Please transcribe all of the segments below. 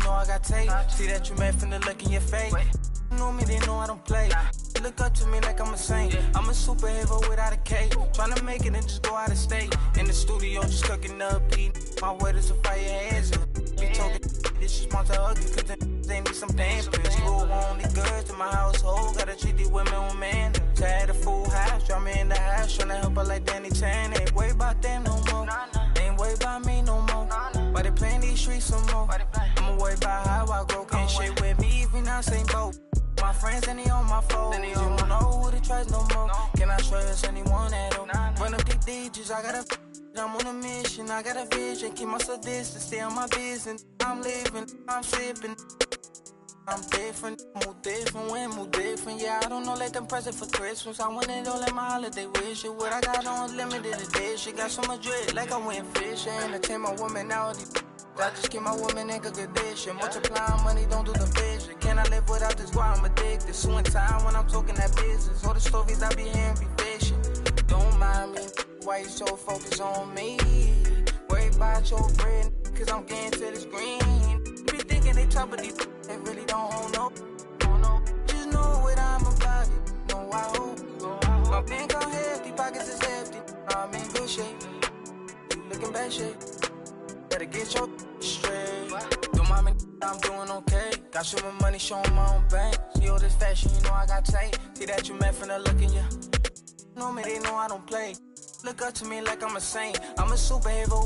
know I got tape. See that you mad from the look in your face. You know me, they know I don't play. Look up to me like I'm a saint. I'm a superhero without a cape. Tryna make it and just go out of state. In the studio, just cooking up, eating. My word is a fire hazard. Be talking, this is monster ugly, cause they need some dampers. Rule only goods in my household. Gotta treat these women with man. So I had a full house, draw me in the house. Tryna help her like Danny Tan. Ain't worry about them no more. They ain't worry about me no more. Why they playing these streets some more? I'ma worry about how I grow. Can't shit with me if we not same boat. My friends and they on my phone. You don't know who to trust no more. Can I trust anyone at all? Run up these digits, I got a I'm on a mission, I got a vision. Keep myself distant, stay on my business. I'm living, I'm sipping. I'm different, move different, when move different. Yeah, I don't know, let them present for Christmas. I want it all like my holiday wish. What I got on limited edition. Got so much dread, like I went fishing. Entertain my woman out. I just keep my woman in good condition. Multiplying money, don't do the vision. Can I live without this? Why I'm addicted. Suing time when I'm talking that business. All the stories I be hearing be fiction. Don't mind me, why you so focused on me? Worry about your bread, cause I'm getting to this green. Be thinking they top of these, they really don't hold no. Just know what I'm about, know I hope. My bank account hefty, pockets is hefty. I'm in good shape, you looking bad shape. Better get your straight. Don't mind me, I'm doing okay. Got so much money, showing my own bank. See all this fashion, you know I got tape. See that you met from the look in ya. Know me, they know I don't play. Look up to me like I'm a saint. I'm a superhero.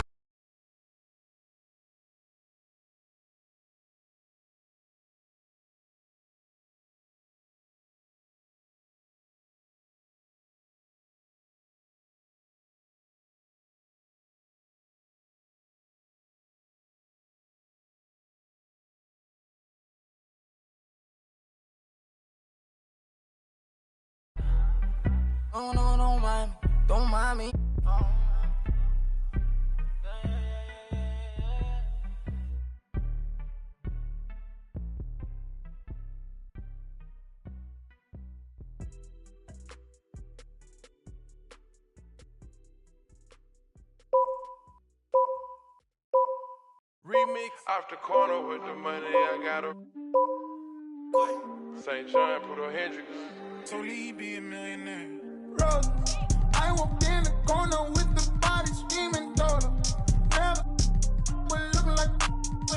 Oh no, don't mind me, don't mind me. Remix off the corner with the money I got a St. John, put on Hendrix. So Lee be a millionaire. Rose, I walked in the corner with the body screaming dollar. Never but looking like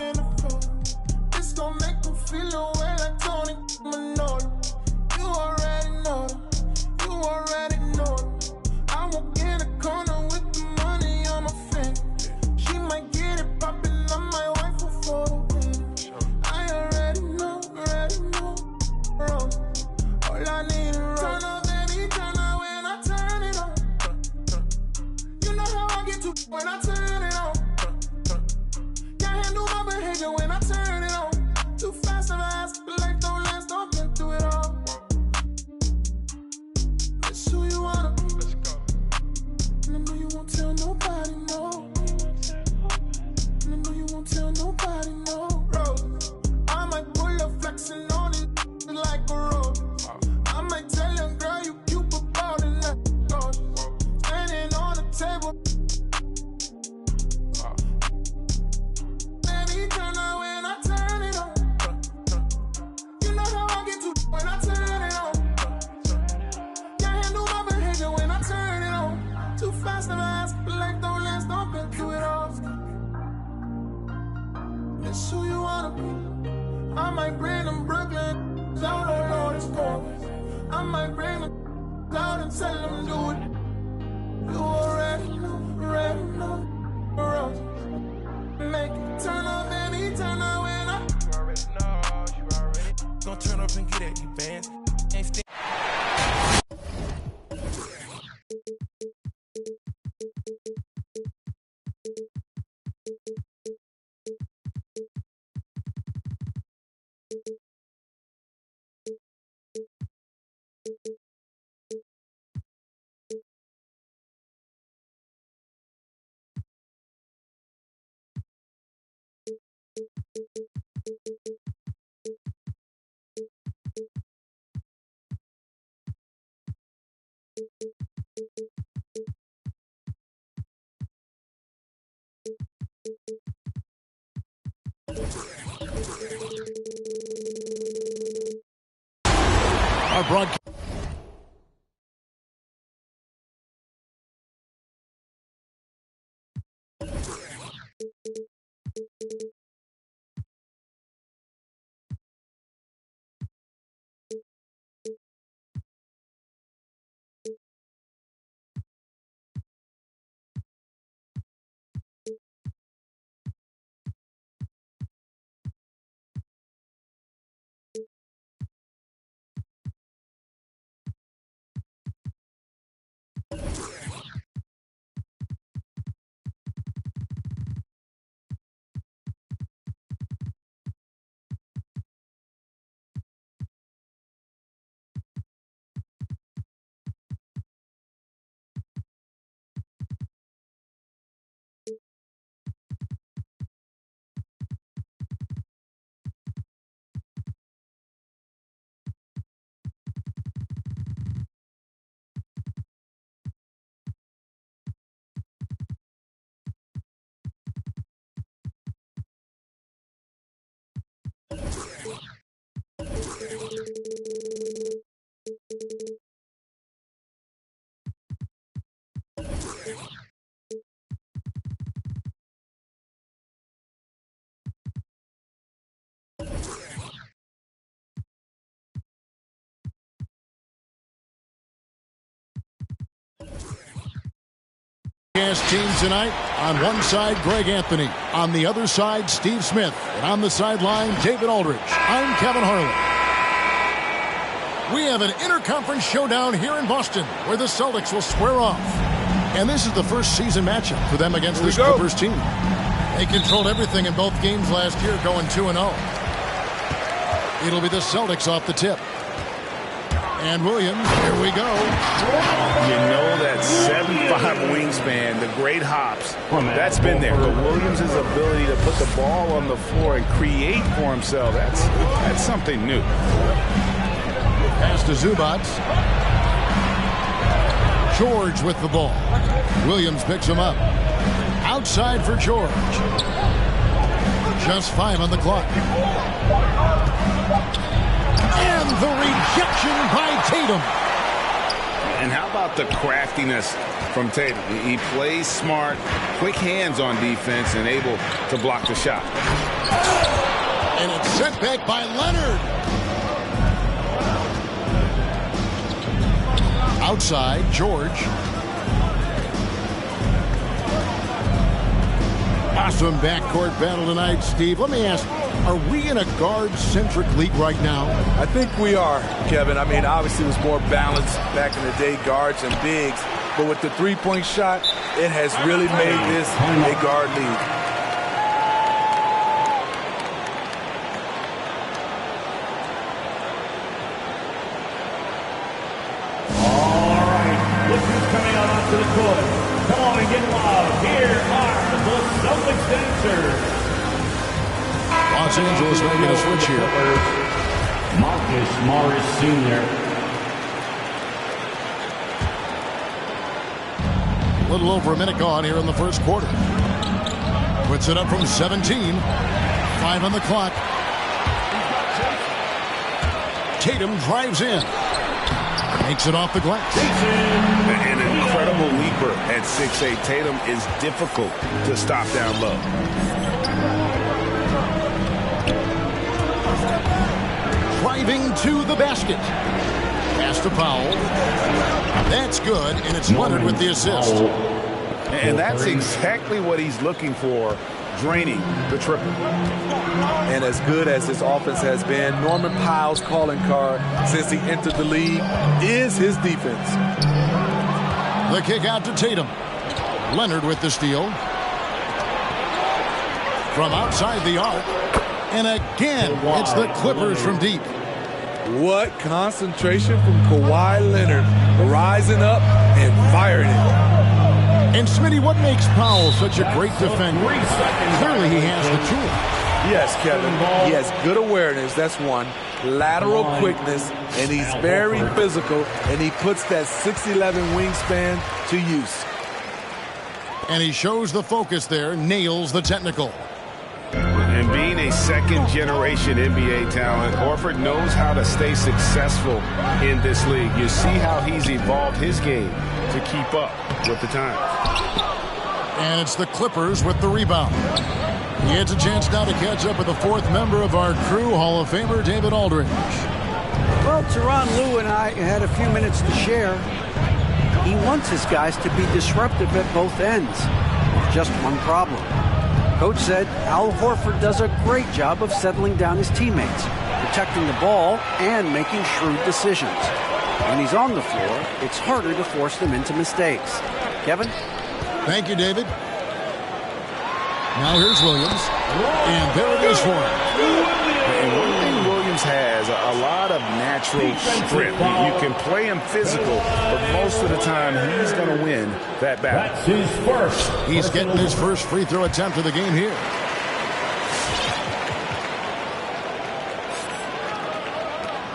in the photo. This gon' make them feel away like Tony Manolo. You already know them. You already know them. I walk in the corner with the money on my finger. She might get it poppin', I might wife her for the win. I already know, Rose. All I need is Rose. Turn up, baby, turn up when I turn it on. You know how I get to when I turn it on. Can't handle my behavior when I turn it on. Too fast and fast, but like don't last, I've been through it all. That's who you wanna be. Let's go. And I know you won't tell nobody, no. And I know you won't tell nobody, no. Rose, I might pull up flexing on it like a road. I might tell your girl you cute but ballin' like a ghost. Standing on the table. Baby, turn on when I turn it on. You know how I get to when I turn it on. Can't handle my behavior when I turn it on. Too fast and fast, but like don't last, I've been through it all. That's who you wanna be. I might bring them Brooklyn out on all this corners. I might bring them out and tell them do it. You already know, Rose. Make it turn up, baby, turn up when I. You already know, you already. Gonna turn up and get at you, fans. Ain't st- our broadcast. Team tonight, on one side, Greg Anthony. On the other side, Steve Smith. And on the sideline, David Aldridge. I'm Kevin Harlan. We have an interconference showdown here in Boston where the Celtics will square off. And this is the first season matchup for them against this Clippers team. They controlled everything in both games last year, going 2-0. It'll be the Celtics off the tip. And Williams, here we go. You know that 7'5" wingspan, the great hops, that's been there. But Williams' ability to put the ball on the floor and create for himself, that's something new. Pass to Zubac. George with the ball. Williams picks him up. Outside for George. Just 5 on the clock. And the rejection by Tatum. And how about the craftiness from Tatum? He plays smart, quick hands on defense, and able to block the shot. And it's sent back by Leonard. Outside, George. Awesome backcourt battle tonight, Steve. Let me ask, are we in a guard-centric league right now? I think we are, Kevin. I mean, obviously it was more balanced back in the day, guards and bigs. But with the three-point shot, it has really made this a guard league. All right, look who's coming out onto the court. Come on and get loud. Here are the Celtics dancers. Los Angeles making a switch here. Marcus Morris Sr. A little over a minute gone here in the first quarter. Puts it up from 17. 5 on the clock. Tatum drives in. Makes it off the glass. An incredible leaper at 6'8". Tatum is difficult to stop down low. Driving to the basket. Pass to Powell. That's good, and it's Leonard with the assist. And that's exactly what he's looking for, draining the triple. And as good as this offense has been, Norman Powell's calling card since he entered the league is his defense. The kick out to Tatum. Leonard with the steal. From outside the arc. And again, it's the Clippers from deep. What concentration from Kawhi Leonard, rising up and firing it. And Smitty, what makes Powell such a great defender? Clearly he has the tool. Yes, Kevin. He has good awareness, that's one. Lateral quickness, and he's very physical, and he puts that 6'11" wingspan to use. And he shows the focus there, nails the technical. And being a second-generation NBA talent. Horford knows how to stay successful in this league. You see how he's evolved his game to keep up with the times. And it's the Clippers with the rebound. He has a chance now to catch up with the fourth member of our crew, Hall of Famer David Aldridge. Well, Tyronn Lue and I had a few minutes to share. He wants his guys to be disruptive at both ends. Just one problem. Coach said Al Horford does a great job of settling down his teammates, protecting the ball, and making shrewd decisions. When he's on the floor, it's harder to force them into mistakes. Kevin? Thank you, David. Now here's Williams, and there it is for him. And one thing Williams has, a lot of natural strength. You can play him physical, but most of the time he's going to win that battle. That's his first. He's getting his first free throw attempt of the game here.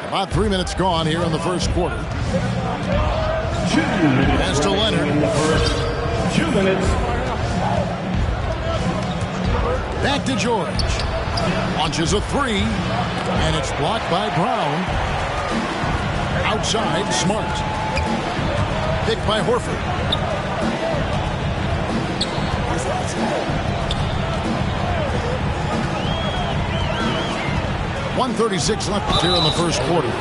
About 3 minutes gone here in the first quarter. 2 minutes. As to Leonard. In the first 2 minutes. Back to George. Launches a three, and it's blocked by Brown. Outside, Smart. Picked by Horford. .136 left here in the first quarter.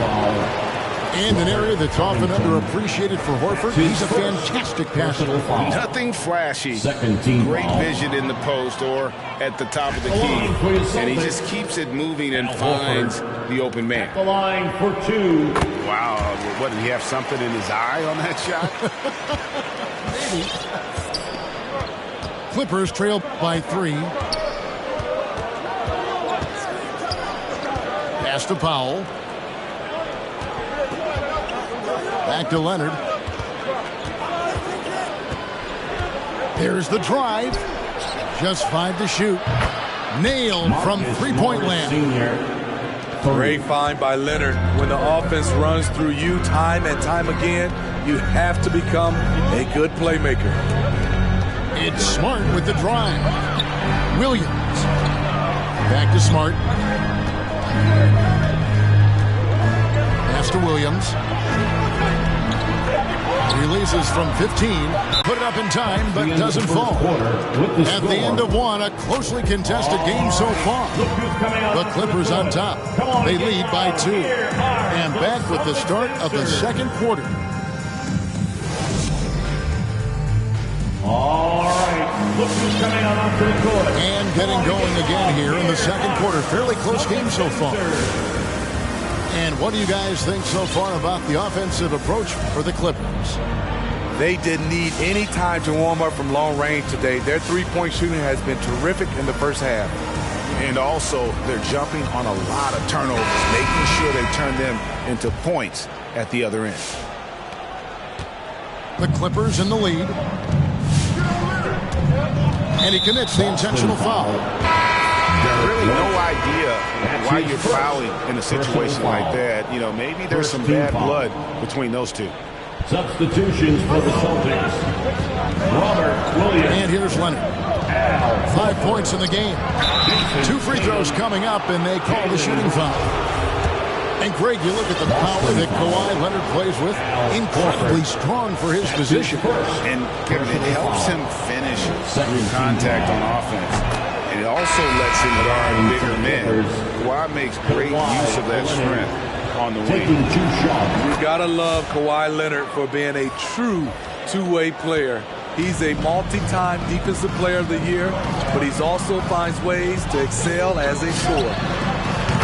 And an area that's often underappreciated for Horford. He's a fantastic passer. Nothing flashy. Second team Great foul. vision in the post or at the top of the key. And he just keeps it moving and finds the open man. The line for 2. Wow. What, did he have something in his eye on that shot? Maybe. Clippers trail by 3. Pass to Powell. Back to Leonard. There's the drive. Just 5 to shoot. Nailed from three-point land. Great find by Leonard. When the offense runs through you time and time again, you have to become a good playmaker. It's Smart with the drive. Williams. Back to Smart. Pass to Williams. Releases from 15. Put it up in time, but doesn't fall. At the end of one, a closely contested game so far. The Clippers on top. They lead by 2. And back with the start of the second quarter. All right. Look who's coming out onto the court. And getting going again here in the second quarter. Fairly close game so far. And what do you guys think so far about the offensive approach for the Clippers? They didn't need any time to warm up from long range today. Their three-point shooting has been terrific in the first half. And also, they're jumping on a lot of turnovers, making sure they turn them into points at the other end. The Clippers in the lead. And he commits the intentional foul. Really no idea why you're fouling in a situation like that. You know, maybe there's some bad blood between those two. Substitutions for the Celtics. Robert Williams. And here's Leonard. 5 points in the game. 2 free throws coming up, and they call the shooting foul. And Greg, you look at the power that Kawhi Leonard plays with. Incredibly strong for his position. And Kevin, it helps him finish through contact on offense. And it also lets him guard bigger men. Kawhi makes great use of that strength on the wing. You gotta love Kawhi Leonard for being a true two-way player. He's a multi-time defensive player of the year, but he also finds ways to excel as a scorer.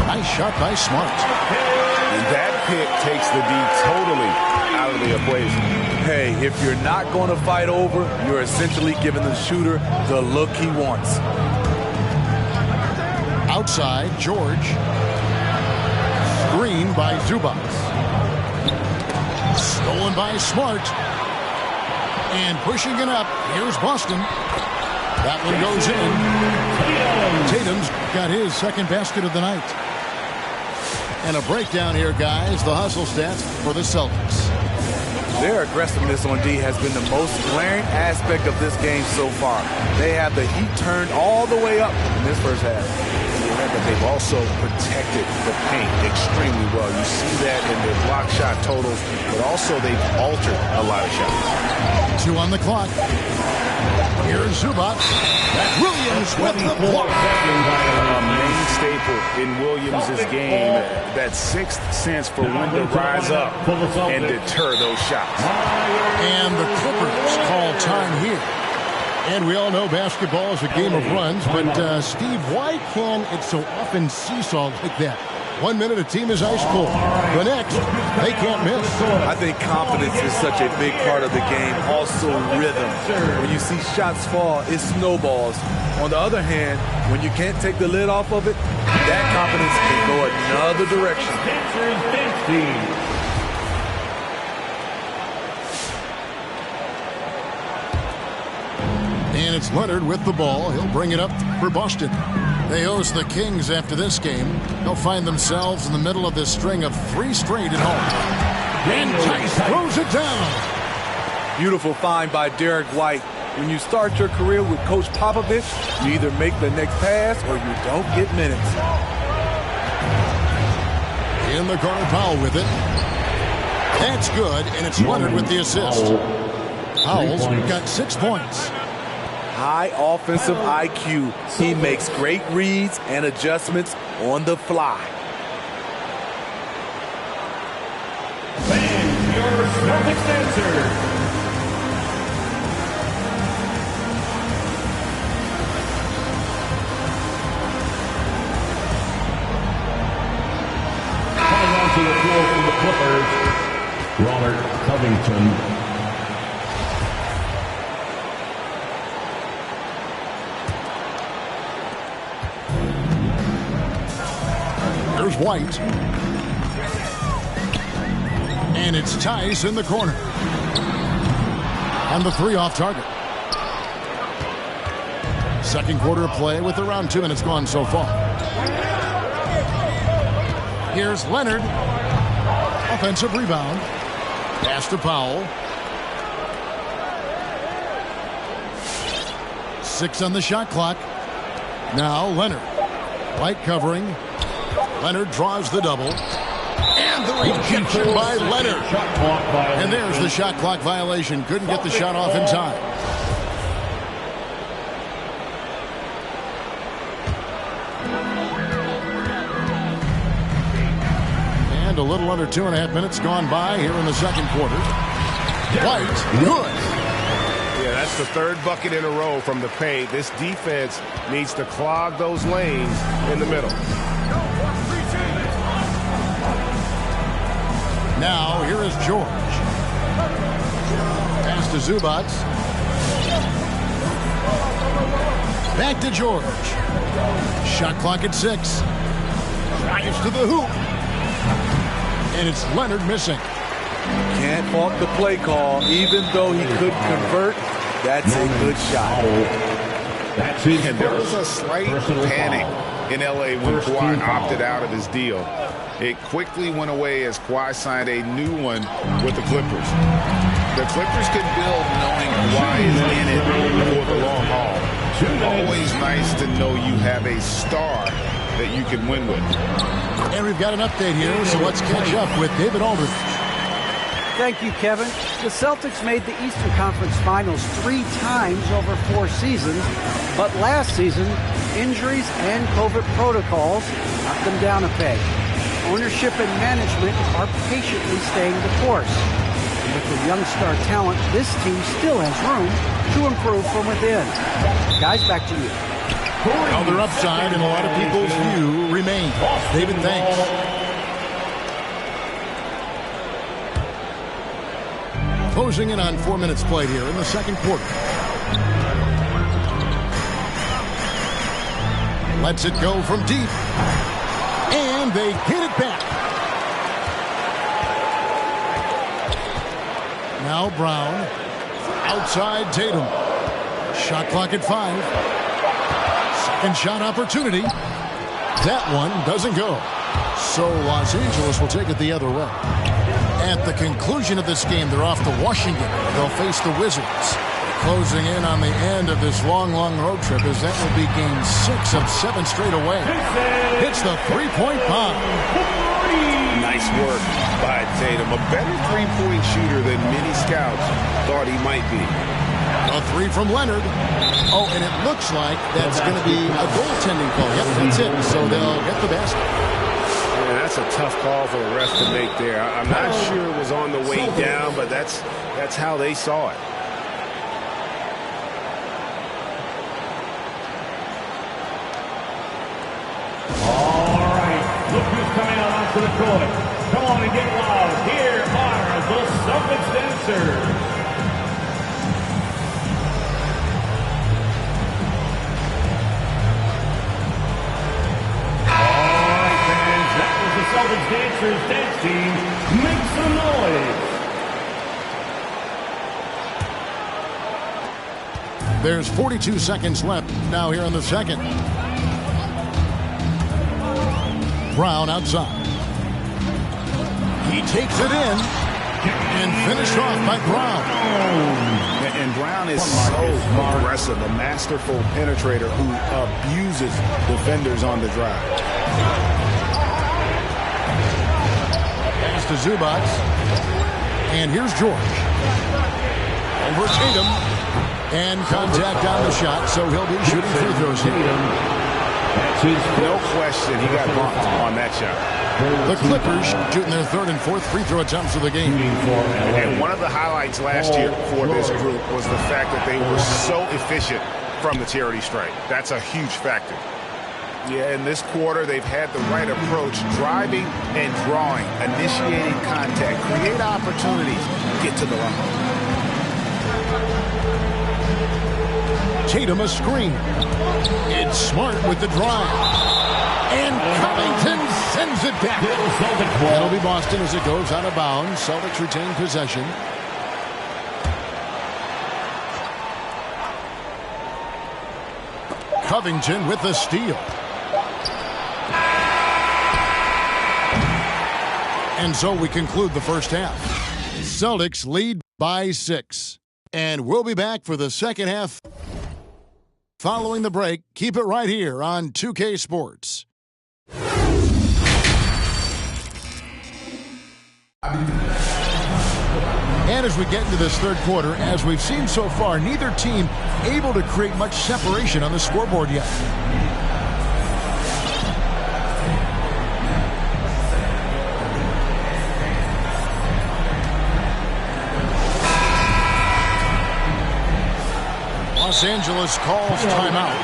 Nice shot by Smart. And that pick takes the D totally out of the equation. Hey, if you're not going to fight over, you're essentially giving the shooter the look he wants. Outside, George. Screen by Zubac. Stolen by Smart. And pushing it up, here's Boston. That one goes in. Tatum's got his second basket of the night. And a breakdown here, guys. The hustle stats for the Celtics. Their aggressiveness on D has been the most glaring aspect of this game so far. They have the heat turned all the way up in this first half. The they've also protected the paint extremely well. You see that in their block shot totals, but also they've altered a lot of shots. 2 on the clock. Here's Zubac. Williams with the block. A main staple in Williams' game, that sixth sense for when to rise up and deter those shots. And the Clippers call time here. And we all know basketball is a game of runs, but Steve, why can it so often seesaw like that? 1 minute a team is ice cold. The next, they can't miss. I think confidence is such a big part of the game. Also rhythm. When you see shots fall, it snowballs. On the other hand, when you can't take the lid off of it, that confidence can go another direction. And it's Leonard with the ball. He'll bring it up for Boston. They host the Kings after this game. They'll find themselves in the middle of this string of 3 straight at home. And Tice throws it down. Beautiful find by Derek White. When you start your career with Coach Popovich, you either make the next pass or you don't get minutes. In the corner, Powell with it. That's good, and it's Leonard with the assist. Powell's got 6 points. High offensive IQ. He makes great reads and adjustments on the fly. And your Celtics answer. Coming onto the floor from the Clippers, Robert Covington. There's White. And it's Tice in the corner. And the 3 off target. Second quarter of play with around 2 minutes gone so far. Here's Leonard. Offensive rebound. Pass to Powell. 6 on the shot clock. Now Leonard. White covering. Leonard draws the double. And the rejection by Leonard. And there's the shot clock violation. Couldn't get the shot off in time. And a little under 2.5 minutes gone by here in the second quarter. White, good. Yeah, that's the 3rd bucket in a row from the paint. This defense needs to clog those lanes in the middle. Now, here is George. Pass to Zubac. Back to George. Shot clock at 6. Drives to the hoop. And it's Leonard missing. Can't fault the play call. Even though he couldn't convert, that's a good shot. That's it. And there was a slight panic in L.A. when Kawhi opted out of his deal. It quickly went away as Kawhi signed a new one with the Clippers. The Clippers could build knowing Kawhi is in it for the long haul. Always nice to know you have a star that you can win with. And we've got an update here, so let's catch up with David Aldridge. Thank you, Kevin. The Celtics made the Eastern Conference Finals 3 times over 4 seasons, but last season, injuries and COVID protocols knocked them down a peg. Ownership and management are patiently staying the course. And with the young star talent, this team still has room to improve from within. Guys, back to you. Other upside in a lot of people's view remains. David, thanks. Closing in on 4 minutes played here in the second quarter. Lets it go from deep. And they get it back. Now Brown. Outside Tatum. Shot clock at 5. Second shot opportunity. That one doesn't go. So Los Angeles will take it the other way. At the conclusion of this game, they're off to Washington. They'll face the Wizards. Closing in on the end of this long road trip, as that will be game 6 of 7 straight away. Hits the three-point bomb. Nice work by Tatum. A better three-point shooter than many scouts thought he might be. A three from Leonard. Oh, and it looks like that's going to be a goaltending call. Yep, that's it. So they'll get the basket. Yeah, that's a tough call for the refs to make there. I'm not sure it was on the way down, but that's how they saw it. All right, look who's coming out onto the court. Come on and get loud. Here are the Celtics dancers. All right, fans, that was the Celtics dancers dance team. Make some noise. There's 42 seconds left now here in the second. Brown outside. He takes it in and finished off by Brown. And Brown is so aggressive, a masterful penetrator who abuses defenders on the drive. Pass to Zubac. And here's George. Over Tatum. And contact on the shot, so he'll be shooting free throws here. No question, he got bumped on that shot. The Clippers shooting their third and fourth free throw attempts of the game. And one of the highlights last year for this group was the fact that they were so efficient from the charity stripe. That's a huge factor. Yeah, in this quarter, they've had the right approach, driving and drawing, initiating contact, create opportunities, get to the line. Tatum a screen. It's Smart with the drive. And Covington sends it back. That'll be Boston as it goes out of bounds. Celtics retain possession. Covington with the steal. And so we conclude the first half. Celtics lead by 6. And we'll be back for the second half. Following the break, keep it right here on 2K Sports. And as we get into this third quarter, as we've seen so far, neither team able to create much separation on the scoreboard yet. Los Angeles calls timeout.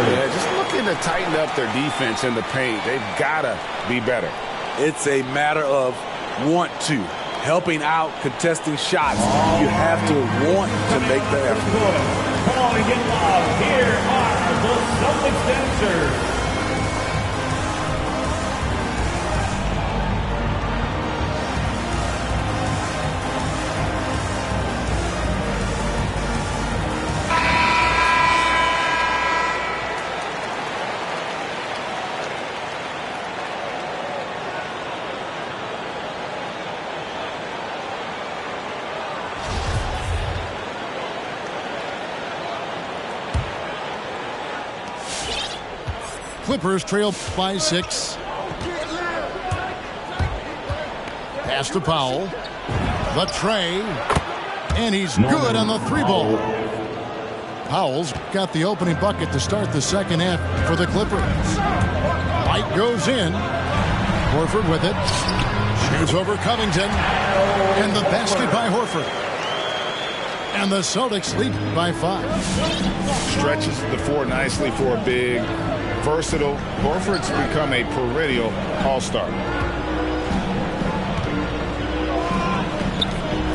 Yeah, just looking to tighten up their defense in the paint. They've got to be better. It's a matter of want to. Helping out, contesting shots. You have to want to make the effort. Come on and get loud. Here are the Celtics dancers. Clippers trail by 6. Pass to Powell. The tray. And he's good on the 3-ball. Powell's got the opening bucket to start the second half for the Clippers. White goes in. Horford with it. Shoots over Covington. And the basket by Horford. And the Celtics lead by 5. Stretches the floor nicely for a big, versatile. Horford's become a perennial all-star.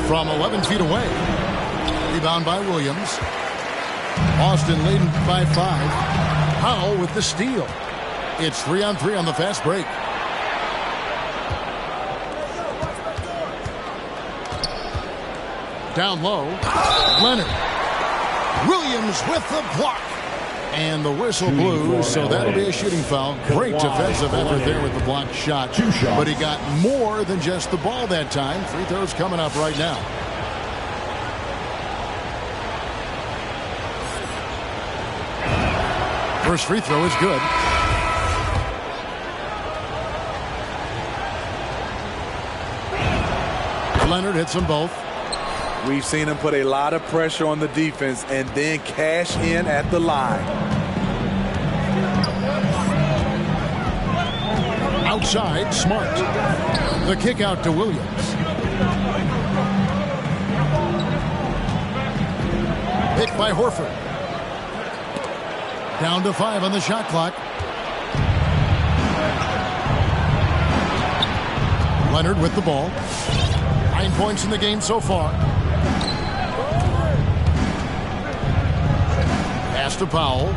From 11 feet away. Rebound by Williams. Austin leading by 5. Powell with the steal. It's 3-on-3 on the fast break. Down low. Leonard. Williams with the block. And the whistle blew, so that'll be a shooting foul. Great defensive effort there with the blocked shot. But he got more than just the ball that time. Free throws coming up right now. First free throw is good. Leonard hits them both. We've seen him put a lot of pressure on the defense and then cash in at the line. Outside, Smart. The kick out to Williams. Picked by Horford. Down to 5 on the shot clock. Leonard with the ball. 9 points in the game so far. Pass to Powell.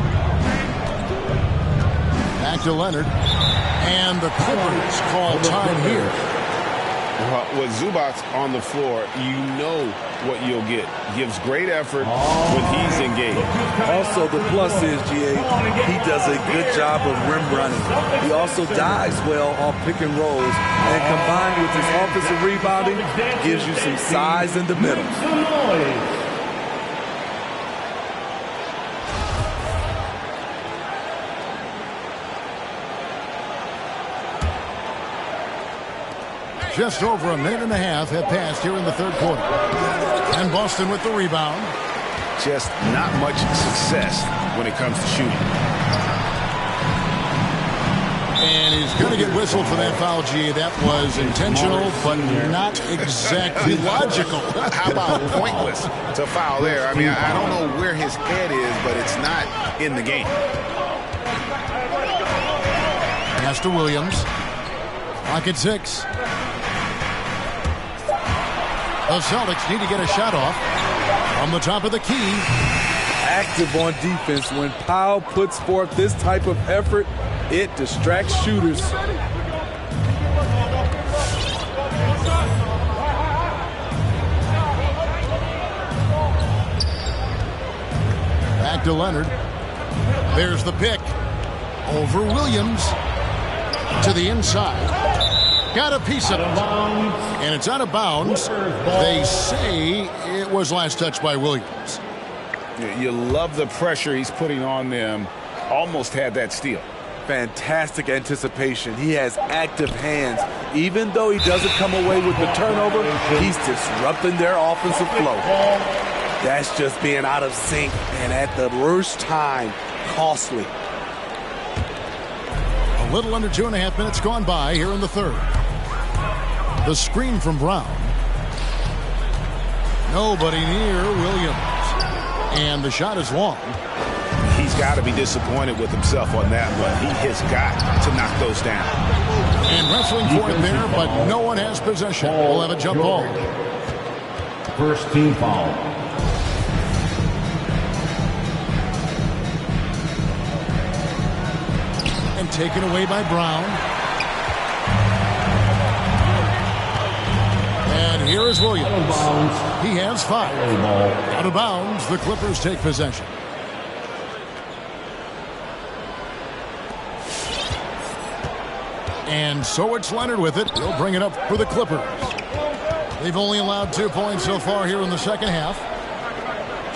Back to Leonard. And the Clippers call time here. Well, with Zubac's on the floor, you know what you'll get. Gives great effort when he's engaged. Also, the plus is, GA, he does a good job of rim running. He also dives well off pick and rolls. And combined with his offensive rebounding, gives you some size in the middle. Just over a minute and a half have passed here in the third quarter. And Boston with the rebound. Just not much success when it comes to shooting. And he's going to get whistled for that foul, G. That was intentional, but not exactly logical. How about pointless to foul there? I mean, I don't know where his head is, but it's not in the game. Pass to Williams. Clock at 6. The Celtics need to get a shot off from the top of the key. Active on defense. When Powell puts forth this type of effort, it distracts shooters. Back to Leonard. There's the pick. Over Williams. To the inside. Got a piece of it. And it's out of bounds. They say it was last touched by Williams. You love the pressure he's putting on them. Almost had that steal. Fantastic anticipation. He has active hands. Even though he doesn't come away with the turnover, he's disrupting their offensive flow. That's just being out of sync and at the worst time, costly. A little under 2.5 minutes gone by here in the third. The screen from Brown. Nobody near Williams. And the shot is long. He's got to be disappointed with himself on that one. He has got to knock those down. And wrestling for it there, but no one has possession. We'll have a jump ball. First team foul. And taken away by Brown. And here is Williams. He has 5. Out of bounds, the Clippers take possession. And so it's Leonard with it. He'll bring it up for the Clippers. They've only allowed 2 points so far here in the second half.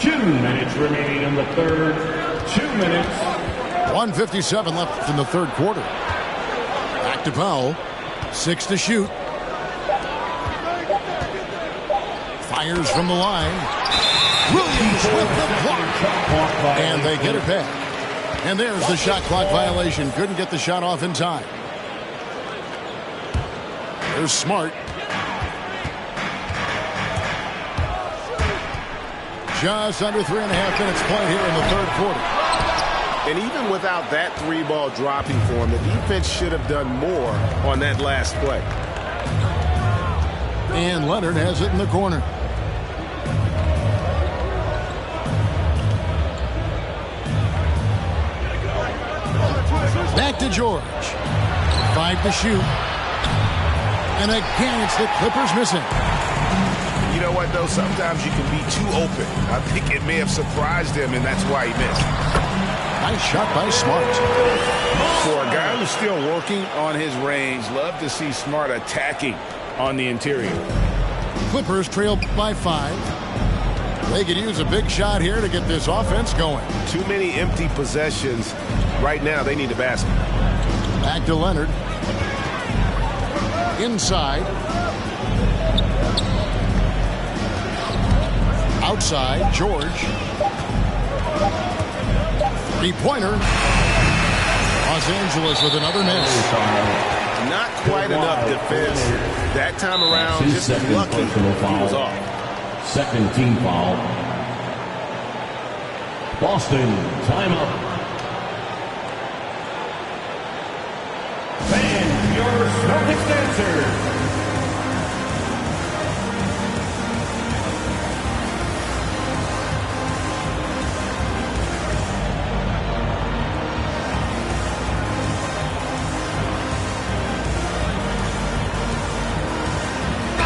2 minutes remaining in the third. 2 minutes. 1:57 left in the third quarter. Back to Powell. 6 to shoot. Fires from the line. Williams with the block. And they get it back. And there's the shot clock violation. Couldn't get the shot off in time. There's Smart. Just under 3.5 minutes played here in the third quarter. And even without that 3-ball dropping for him, the defense should have done more on that last play. And Leonard has it in the corner. Back to George. 5 to shoot. And again, it's the Clippers missing. You know what, though? Sometimes you can be too open. I think it may have surprised him, and that's why he missed. Nice shot by Smart. For a guy who's still working on his range, love to see Smart attacking on the interior. Clippers trail by 5. They could use a big shot here to get this offense going. Too many empty possessions. Right now, they need a basket. Back to Leonard. Inside. Outside, George. Three-pointer. Los Angeles with another miss. Not quite enough defense. That time around, just lucky he was off. Second team foul. Boston, timeout. And your Celtics answer.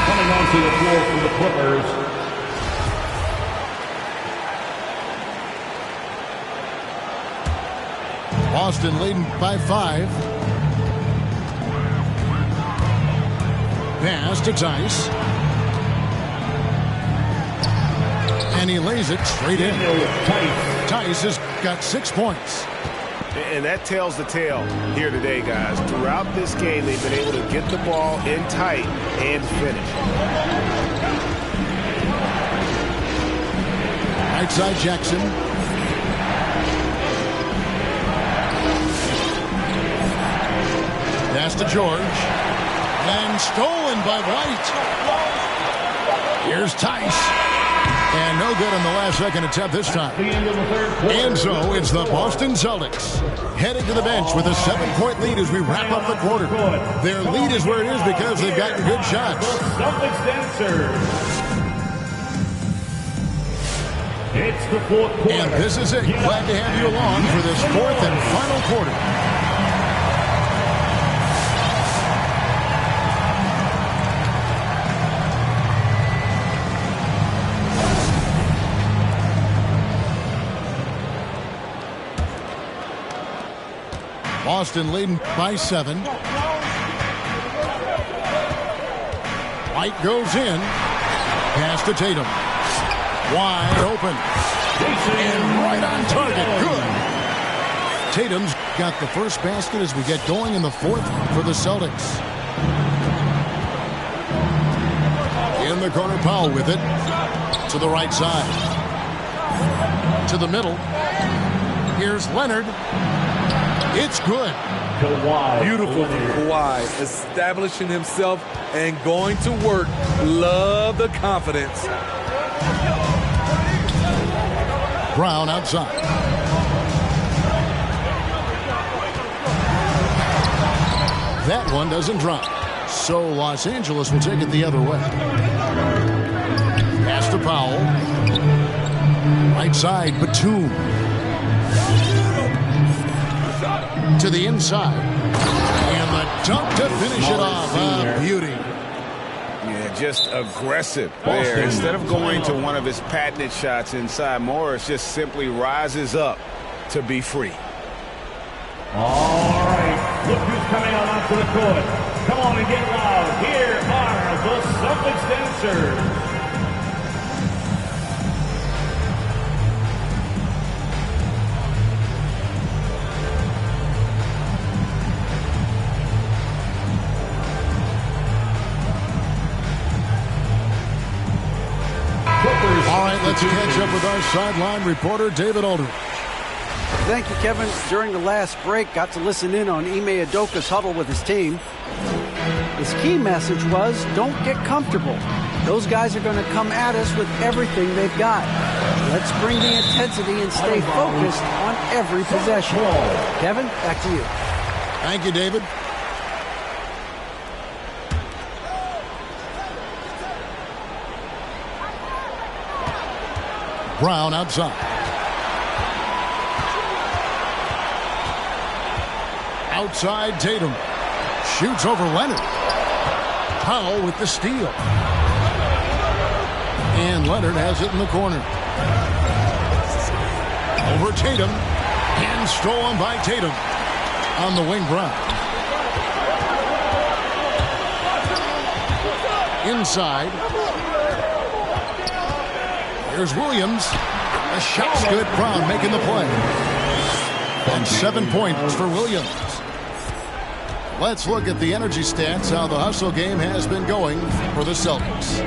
Coming onto the floor for the Clippers. Boston leading by 5. Pass to Tice. And he lays it straight in. Tice has got 6 points. And that tells the tale here today, guys. Throughout this game, they've been able to get the ball in tight and finish. Right side, Jackson. Pass to George. And stolen by White. Here's Tice. And no good on the last second attempt this time. And so it's the Boston Celtics heading to the bench with a 7-point lead as we wrap up the quarter. Their lead is where it is because they've gotten good shots. It's the fourth quarter. And this is it. Glad to have you along for this fourth and final quarter. Boston leading by 7. White goes in. Pass to Tatum. Wide open. And right on target. Good. Tatum's got the first basket as we get going in the fourth for the Celtics. In the corner, Powell with it. To the right side. To the middle. Here's Leonard. It's good. Kawhi. Beautiful from Kawhi. Establishing himself and going to work. Love the confidence. Brown outside. That one doesn't drop. So Los Angeles will take it the other way. Pass to Powell. Right side, Batum. To the inside. And the dunk to finish it off. A beauty. Yeah, just aggressive there. Instead of going to one of his patented shots inside, Morris just simply rises up to be free. All right. Look who's coming on onto the court. Come on and get loud. Here are the Celtics dancers. All right, let's catch up with our sideline reporter, David Aldridge. Thank you, Kevin. During the last break, got to listen in on Ime Udoka's huddle with his team. His key message was, don't get comfortable. Those guys are going to come at us with everything they've got. Let's bring the intensity and stay focused on every possession. Kevin, back to you. Thank you, David. Brown outside. Outside Tatum. Shoots over Leonard. Powell with the steal. And Leonard has it in the corner. Over Tatum. And stolen by Tatum. On the wing, Brown. Inside. Here's Williams. The shot's good. Brown making the play. And 7 points for Williams. Let's look at the energy stats, how the hustle game has been going for the Celtics.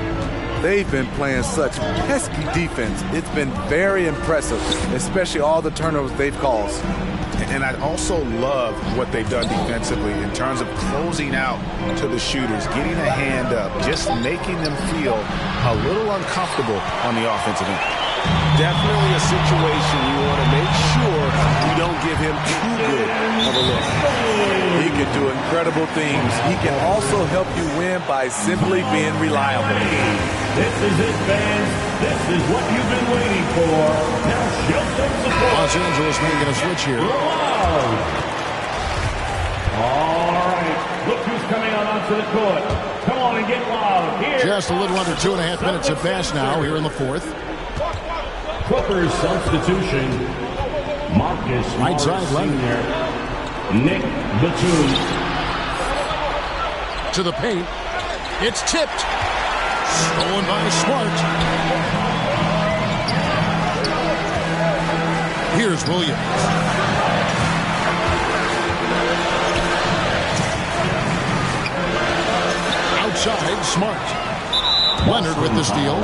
They've been playing such pesky defense. It's been very impressive, especially all the turnovers they've caused. And I also love what they've done defensively in terms of closing out to the shooters, getting a hand up, just making them feel a little uncomfortable on the offensive end. Definitely a situation you want to make sure you don't give him too good of a look. He can do incredible things. He can also help you win by simply being reliable. This is it, fans. This is what you've been waiting for. Now show some support. Los Angeles making a switch here. All right. Look who's coming out onto the court. Come on and get loud. Here. Just a little under 2.5 minutes have passed now here in the fourth. Clippers substitution. Marcus Right side, Senior. Nick Batum. To the paint. It's tipped. Stolen by Smart. Here's Williams. Outside, Smart. Leonard with the steal.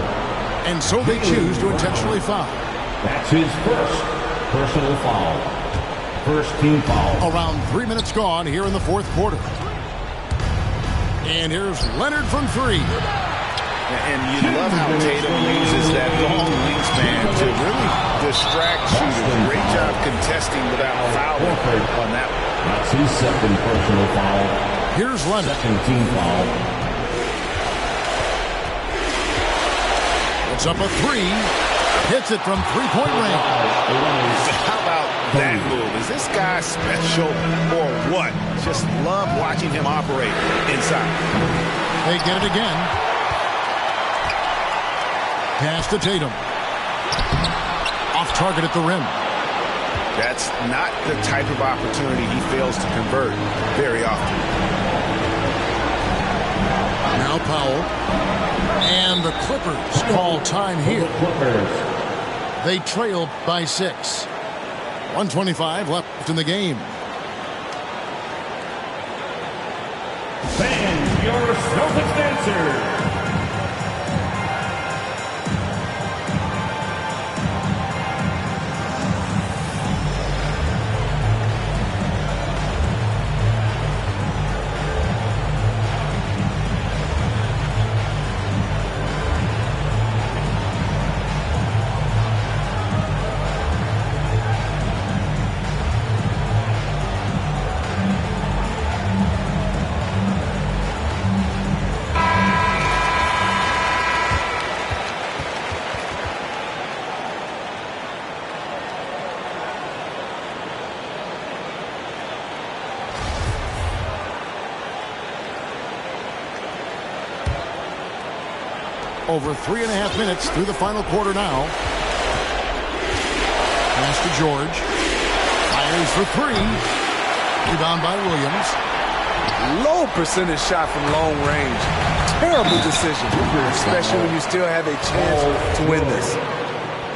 And so they choose to intentionally foul. That's his first personal foul. First team foul. Around 3 minutes gone here in the fourth quarter. And here's Leonard from three. And you love how Tatum uses that long wingspan to really distract shooters. Great job contesting without fouling on that one. That's his second personal foul. Here's Leonard. Second team foul. It's up a three. Hits it from three-point range. How about that move? Is this guy special or what? Just love watching him operate inside. They get it again. Pass to Tatum. Off target at the rim. That's not the type of opportunity he fails to convert very often. Now Powell. And the Clippers call time here. They trail by 6. 1:25 left in the game. Fans, your Celtics answer. Over 3.5 minutes through the final quarter now. Pass to George. Fires for three. Rebound by Williams. Low percentage shot from long range. Terrible decision, especially when you still have a chance to win this.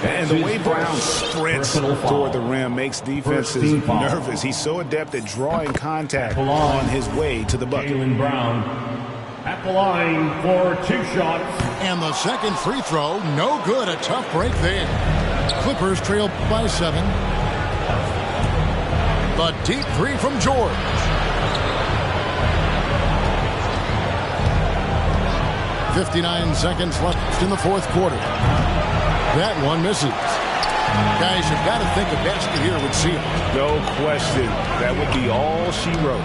And the way Brown sprints toward the rim makes defenses nervous. He's so adept at drawing contact on his way to the bucket. Jaylen Brown at the line for 2 shots. And the second free throw, no good. A tough break there. Clippers trail by 7. The deep three from George. .59 seconds left in the fourth quarter. That one misses. Guys, you've got to think a basket here would seal it. No question. That would be all she wrote.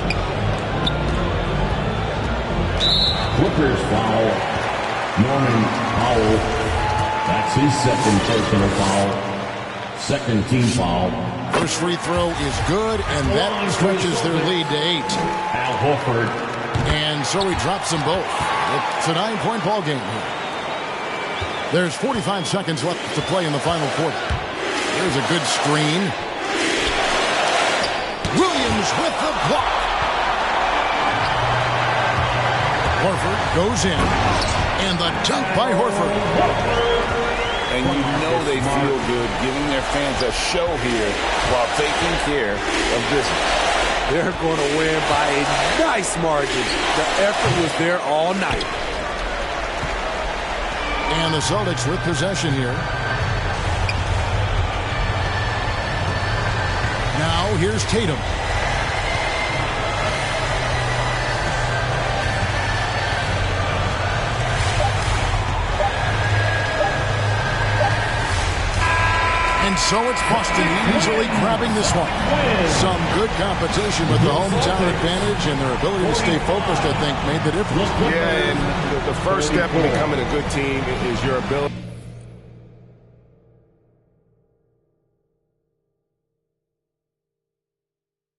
Clippers foul. Norman Powell. That's his second personal foul. Second team foul. First free throw is good, and that stretches their lead to 8. Al Horford. And so he drops them both. It's a 9-point ball game here. There's 45 seconds left to play in the final quarter. There's a good screen. Williams with the block. Horford goes in. And the dunk by Horford. and you know they feel good, giving their fans a show here while taking care of business. They're going to win by a nice margin. The effort was there all night. And the Celtics with possession here. Now here's Tatum. And so it's Boston easily grabbing this one. Some good competition, but the hometown advantage and their ability to stay focused, I think, made the difference. Yeah, and the first step in becoming a good team is your ability